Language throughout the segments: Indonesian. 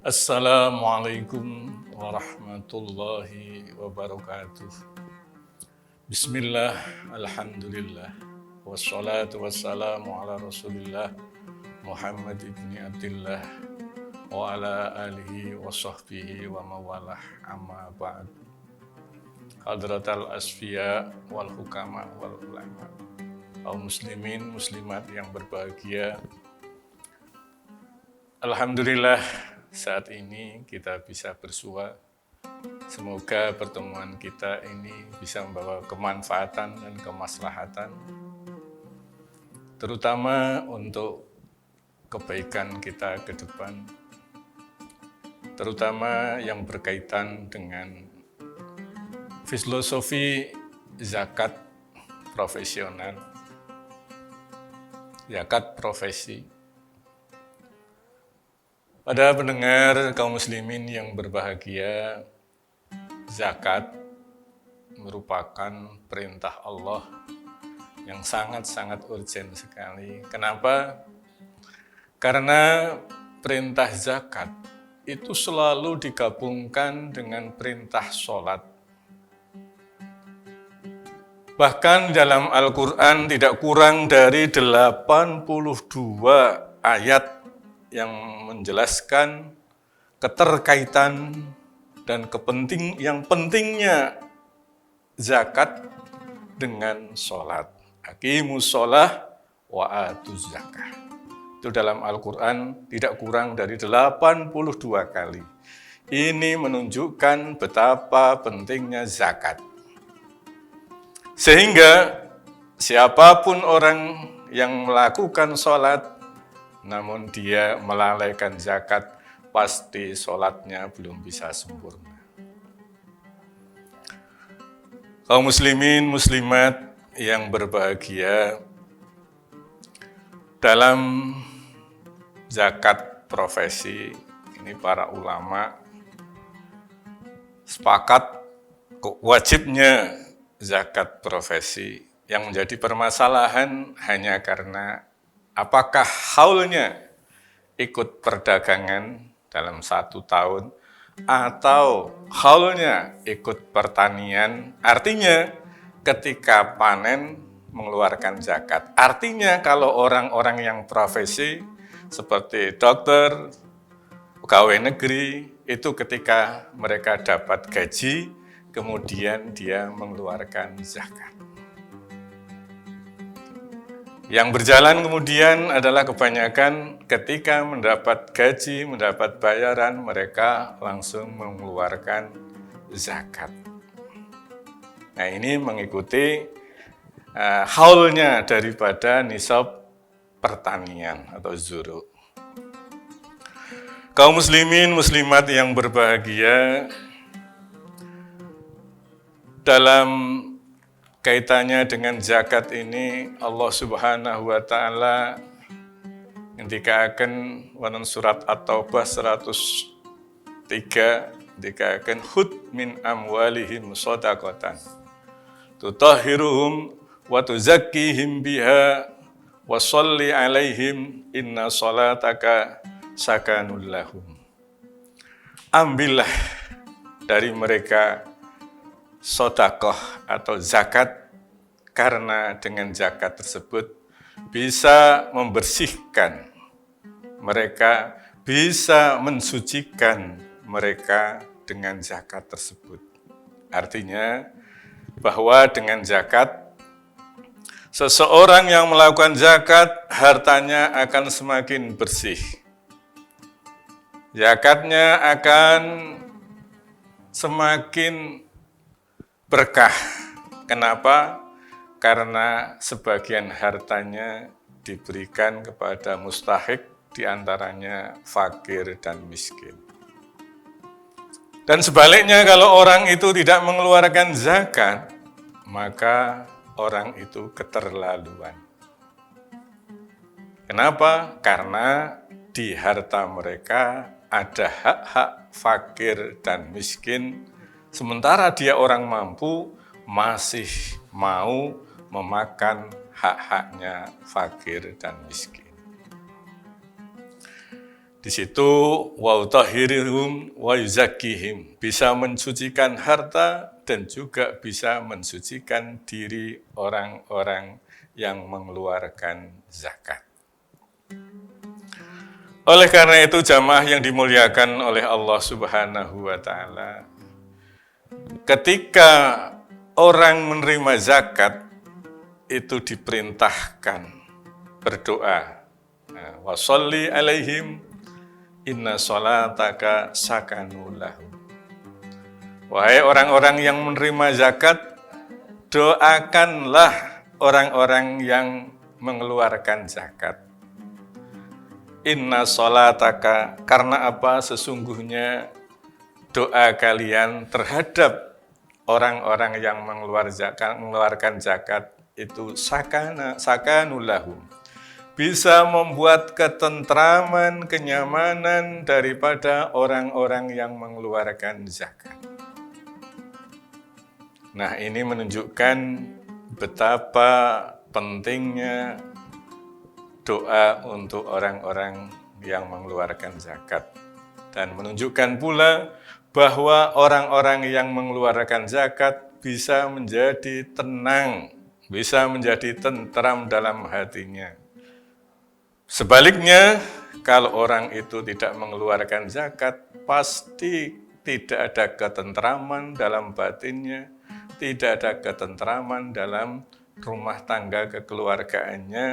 Assalamualaikum warahmatullahi wabarakatuh. Bismillah, alhamdulillah, wassalatu wassalamu ala rasulillah Muhammad ibni Abdillah wa ala alihi wa sahbihi wa mawalah amma ba'd. Hadratal asfiya wal hukama wal ulama, kaum muslimin muslimat yang berbahagia. Alhamdulillah, saat ini kita bisa bersua. Semoga pertemuan kita ini bisa membawa kemanfaatan dan kemaslahatan, terutama untuk kebaikan kita ke depan, terutama yang berkaitan dengan filosofi zakat profesional, zakat profesi. Pada pendengar kaum muslimin yang berbahagia, zakat merupakan perintah Allah yang sangat-sangat urgen sekali. Kenapa? Karena perintah zakat itu selalu digabungkan dengan perintah sholat. Bahkan dalam Al-Quran tidak kurang dari 82 ayat yang menjelaskan keterkaitan dan yang pentingnya zakat dengan sholat. Aqimus sholah wa atuz zakah. Itu dalam Al-Quran tidak kurang dari 82 kali. Ini menunjukkan betapa pentingnya zakat. Sehingga siapapun orang yang melakukan sholat namun dia melalaikan zakat, pasti sholatnya belum bisa sempurna. Kaum muslimin, muslimat yang berbahagia, dalam zakat profesi, ini para ulama sepakat wajibnya zakat profesi. Yang menjadi permasalahan hanya karena apakah haulnya ikut perdagangan dalam 1 tahun atau haulnya ikut pertanian, artinya ketika panen mengeluarkan zakat. Artinya kalau orang-orang yang profesi seperti dokter, pegawai negeri, itu ketika mereka dapat gaji, kemudian dia mengeluarkan zakat. Yang berjalan kemudian adalah kebanyakan ketika mendapat gaji, mendapat bayaran, mereka langsung mengeluarkan zakat. Nah, ini mengikuti haulnya daripada nisab pertanian atau zuru. Kaum muslimin, muslimat yang berbahagia, dalam kaitannya dengan zakat ini, Allah Subhanahu wa Ta'ala ngendikaken wonten surat At-Taubah 103, ngendikaken hud min amwalihim shadaqatan tutahhiruhum wa tuzakkihim biha wa sholli alaihim inna sholataka sakanul lahum. Ambillah dari mereka sedekah atau zakat, karena dengan zakat tersebut bisa membersihkan mereka, bisa mensucikan mereka dengan zakat tersebut. Artinya bahwa dengan zakat, seseorang yang melakukan zakat, hartanya akan semakin bersih. Zakatnya akan semakin berkah. Kenapa? Karena sebagian hartanya diberikan kepada mustahik, diantaranya fakir dan miskin. Dan sebaliknya, kalau orang itu tidak mengeluarkan zakat, maka orang itu keterlaluan. Kenapa? Karena di harta mereka ada hak-hak fakir dan miskin, sementara dia orang mampu masih mau memakan hak-haknya fakir dan miskin. Di situ wa utahhiruhum wa yuzakkihim, bisa mensucikan harta dan juga bisa mensucikan diri orang-orang yang mengeluarkan zakat. Oleh karena itu jamaah yang dimuliakan oleh Allah Subhanahu wa taala, ketika orang menerima zakat itu diperintahkan berdoa. Wa sholli alaihim inna sholataka sakanul lahum. Wahai orang-orang yang menerima zakat, doakanlah orang-orang yang mengeluarkan zakat. Inna sholataka, karena apa? Sesungguhnya doa kalian terhadap orang-orang yang mengeluarkan zakat itu sakanul lahum, bisa membuat ketentraman, kenyamanan daripada orang-orang yang mengeluarkan zakat. Nah, ini menunjukkan betapa pentingnya doa untuk orang-orang yang mengeluarkan zakat. Dan menunjukkan pula bahwa orang-orang yang mengeluarkan zakat bisa menjadi tenang, bisa menjadi tentram dalam hatinya. Sebaliknya, kalau orang itu tidak mengeluarkan zakat, pasti tidak ada ketentraman dalam batinnya, tidak ada ketentraman dalam rumah tangga kekeluargaannya,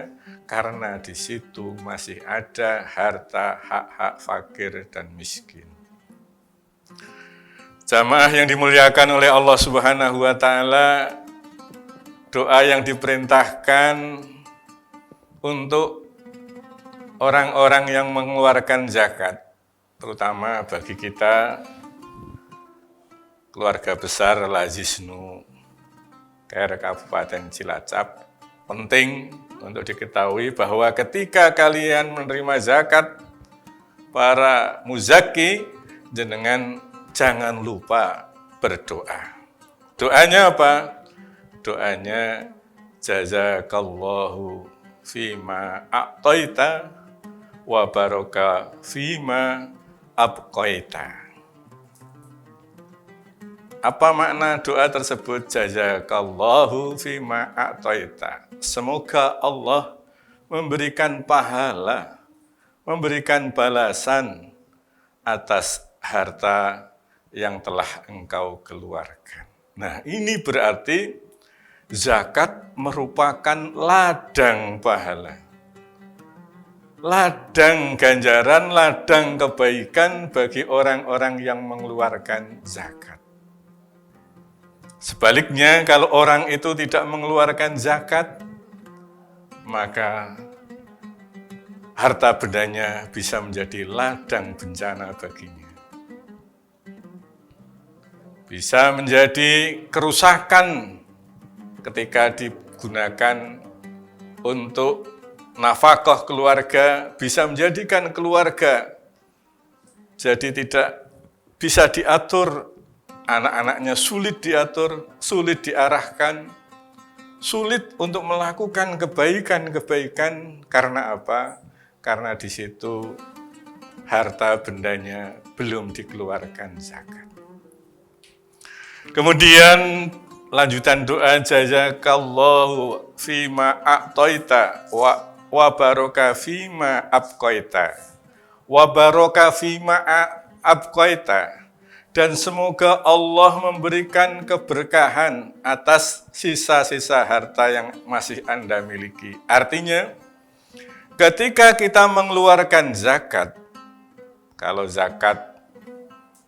karena di situ masih ada harta hak-hak fakir dan miskin. Jamaah yang dimuliakan oleh Allah Subhanahu wa taala, doa yang diperintahkan untuk orang-orang yang mengeluarkan zakat, terutama bagi kita keluarga besar Lazisnu KR Kabupaten Cilacap, penting untuk diketahui bahwa ketika kalian menerima zakat, para muzaki, jenengan jangan lupa berdoa. Doanya apa? Doanya jazakallahu fima a'taita wa baraka fima abqaita. Apa makna doa tersebut? Jazakallahu fima a'taita. Semoga Allah memberikan pahala, memberikan balasan atas harta yang telah engkau keluarkan. Nah, ini berarti zakat merupakan ladang pahala, ladang ganjaran, ladang kebaikan bagi orang-orang yang mengeluarkan zakat. Sebaliknya, kalau orang itu tidak mengeluarkan zakat, maka harta bendanya bisa menjadi ladang bencana baginya. Bisa menjadi kerusakan ketika digunakan untuk nafkah keluarga, bisa menjadikan keluarga jadi tidak bisa diatur, anak-anaknya sulit diatur, sulit diarahkan, sulit untuk melakukan kebaikan-kebaikan. Karena apa? Karena di situ harta bendanya belum dikeluarkan zakat. Kemudian lanjutan doa, jazakallahu fima a'taita wa baraka fima abqaita. Wa baraka fima abqaita. Dan semoga Allah memberikan keberkahan atas sisa-sisa harta yang masih Anda miliki. Artinya, ketika kita mengeluarkan zakat, kalau zakat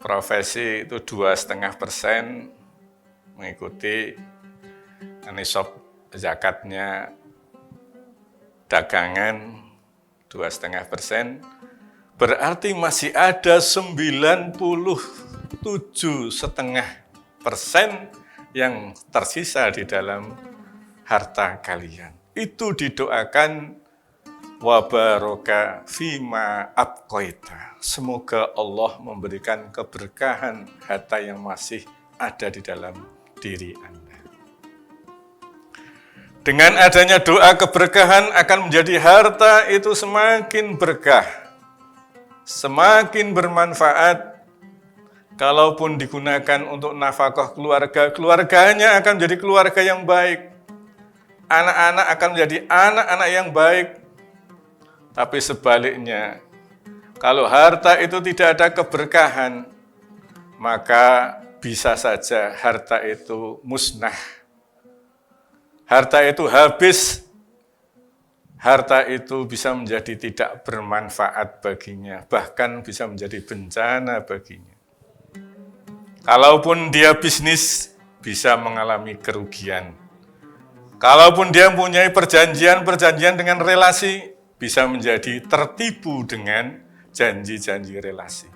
profesi itu 2,5% mengikuti nisab zakatnya dagangan 2,5%, berarti masih ada 97,5% yang tersisa di dalam harta kalian. Itu didoakan wa baraka fima abqaita. Semoga Allah memberikan keberkahan harta yang masih ada di dalam diri Anda. Dengan adanya doa keberkahan akan menjadi harta itu semakin berkah. semakin bermanfaat. Kalaupun digunakan untuk nafkah keluarga, keluarganya akan menjadi keluarga yang baik. Anak-anak akan menjadi anak-anak yang baik. Tapi sebaliknya, kalau harta itu tidak ada keberkahan, maka bisa saja harta itu musnah. Harta itu habis. Harta itu bisa menjadi tidak bermanfaat baginya, bahkan bisa menjadi bencana baginya. Kalaupun dia bisnis, bisa mengalami kerugian. Kalaupun dia mempunyai perjanjian dengan relasi, bisa menjadi tertipu dengan janji-janji relasi.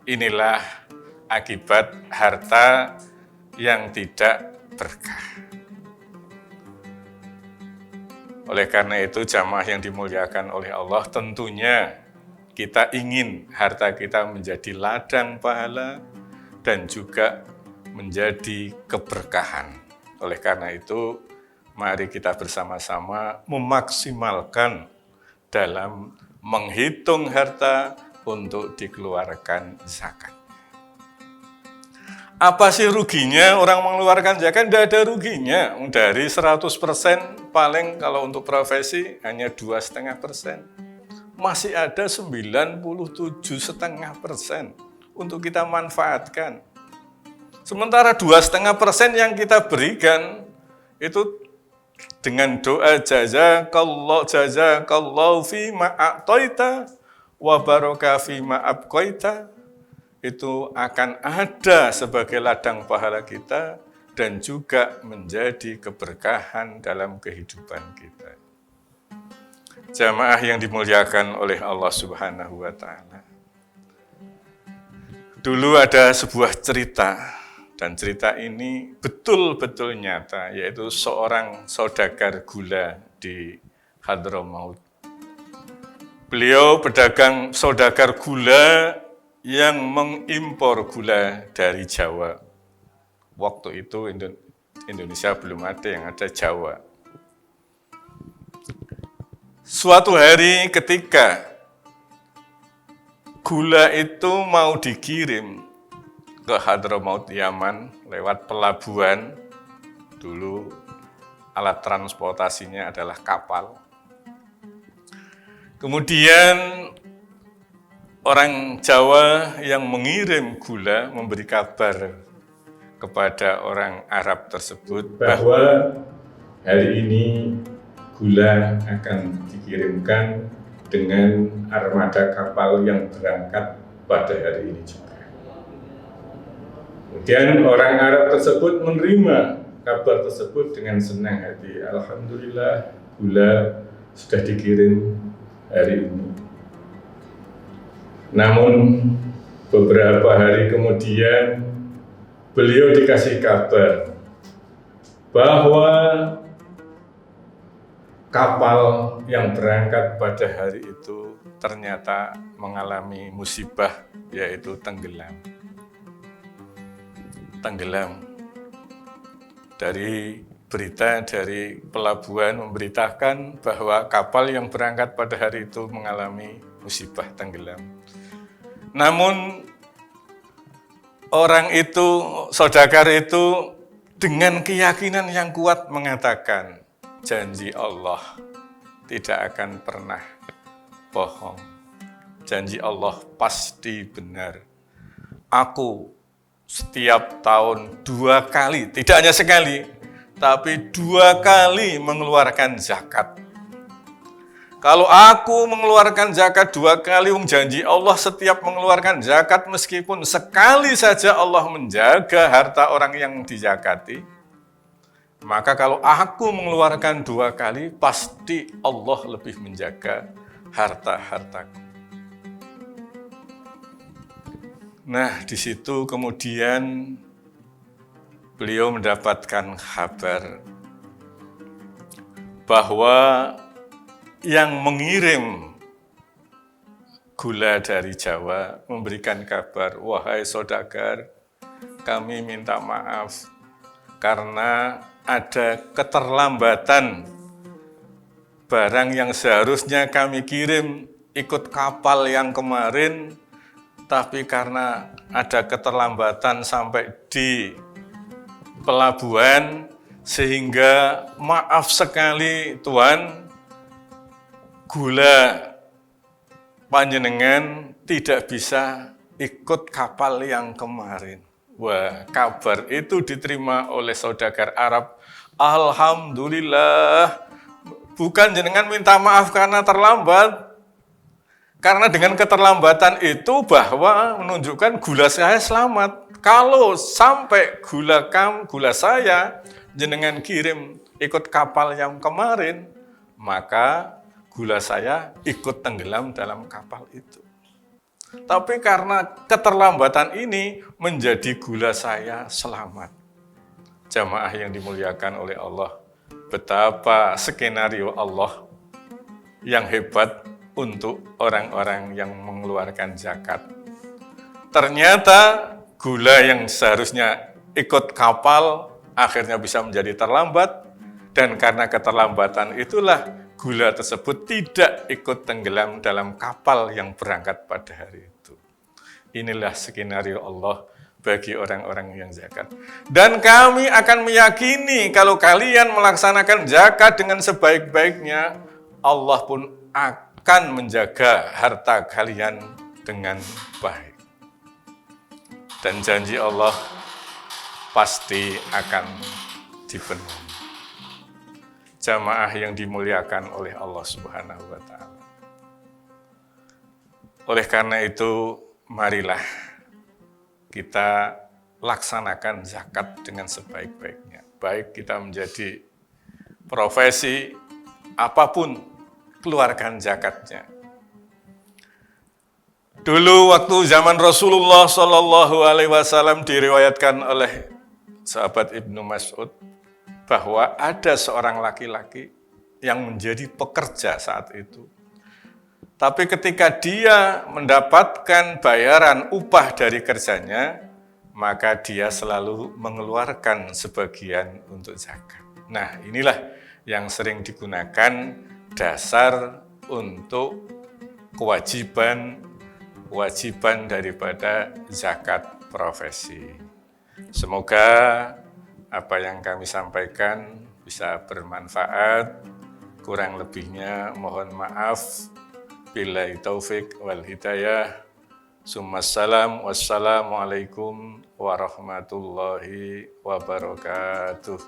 Inilah akibat harta yang tidak berkah. Oleh karena itu, jamaah yang dimuliakan oleh Allah, tentunya kita ingin harta kita menjadi ladang pahala dan juga menjadi keberkahan. Oleh karena itu, mari kita bersama-sama memaksimalkan dalam menghitung harta untuk dikeluarkan zakat. Apa sih ruginya orang mengeluarkan zakat? Tidak ada ruginya. Dari 100% paling kalau untuk profesi hanya 2,5%. Masih ada 97,5% untuk kita manfaatkan. Sementara 2,5% yang kita berikan itu dengan doa jazakallahu fi ma a'taita wa baraka fi ma abqaita, itu akan ada sebagai ladang pahala kita dan juga menjadi keberkahan dalam kehidupan kita. Jamaah yang dimuliakan oleh Allah Subhanahu wa Ta'ala. Dulu ada sebuah cerita, dan cerita ini betul-betul nyata, yaitu seorang saudagar gula di Hadramaut. Beliau pedagang saudagar gula yang mengimpor gula dari Jawa. Waktu itu Indonesia belum ada, yang ada Jawa. Suatu hari ketika gula itu mau dikirim ke Hadramaut Yaman lewat pelabuhan, dulu alat transportasinya adalah kapal. Kemudian orang Jawa yang mengirim gula memberi kabar kepada orang Arab tersebut bahwa hari ini gula akan dikirimkan dengan armada kapal yang berangkat pada hari ini juga. Kemudian orang Arab tersebut menerima kabar tersebut dengan senang hati. Alhamdulillah, gula sudah dikirim hari ini. Namun beberapa hari kemudian beliau dikasih kabar bahwa kapal yang berangkat pada hari itu ternyata mengalami musibah, yaitu tenggelam. Dari berita dari pelabuhan memberitakan bahwa kapal yang berangkat pada hari itu mengalami musibah tenggelam. Namun orang itu, saudagar itu dengan keyakinan yang kuat mengatakan, janji Allah tidak akan pernah bohong. Janji Allah pasti benar. Aku setiap tahun 2 kali, tidak hanya sekali, tapi 2 kali mengeluarkan zakat. Kalau aku mengeluarkan zakat 2 kali, janji Allah setiap mengeluarkan zakat, meskipun sekali saja Allah menjaga harta orang yang dizakati, maka kalau aku mengeluarkan 2 kali, pasti Allah lebih menjaga harta-hartaku. Nah, di situ kemudian beliau mendapatkan kabar bahwa yang mengirim gula dari Jawa memberikan kabar, wahai saudagar, kami minta maaf karena ada keterlambatan barang yang seharusnya kami kirim ikut kapal yang kemarin, tapi karena ada keterlambatan sampai di pelabuhan, sehingga maaf sekali Tuhan, gula panjenengan tidak bisa ikut kapal yang kemarin. Wah, kabar itu diterima oleh saudagar Arab. Alhamdulillah, bukan jenengan minta maaf karena terlambat. Karena dengan keterlambatan itu bahwa menunjukkan gula saya selamat. Kalau sampai gula saya jenengan kirim ikut kapal yang kemarin, maka gula saya ikut tenggelam dalam kapal itu. Tapi karena keterlambatan ini menjadi gula saya selamat. Jamaah yang dimuliakan oleh Allah, betapa skenario Allah yang hebat untuk orang-orang yang mengeluarkan zakat. Ternyata gula yang seharusnya ikut kapal akhirnya bisa menjadi terlambat, dan karena keterlambatan itulah gula tersebut tidak ikut tenggelam dalam kapal yang berangkat pada hari itu. Inilah skenario Allah bagi orang-orang yang zakat. Dan kami akan meyakini kalau kalian melaksanakan zakat dengan sebaik-baiknya, Allah pun akan menjaga harta kalian dengan baik. Dan janji Allah pasti akan dipenuhi. Jamaah yang dimuliakan oleh Allah Subhanahu wa Ta'ala. Oleh karena itu, marilah kita laksanakan zakat dengan sebaik-baiknya. Baik kita menjadi profesi apapun, keluarkan zakatnya. Dulu waktu zaman Rasulullah SAW diriwayatkan oleh sahabat Ibnu Mas'ud bahwa ada seorang laki-laki yang menjadi pekerja saat itu. Tapi ketika dia mendapatkan bayaran upah dari kerjanya, maka dia selalu mengeluarkan sebagian untuk zakat. Nah, inilah yang sering digunakan dasar untuk kewajiban daripada zakat profesi. Semoga apa yang kami sampaikan bisa bermanfaat. Kurang lebihnya mohon maaf. Billahi taufik wal hidayah. Wassalamualaikum warahmatullahi wabarakatuh.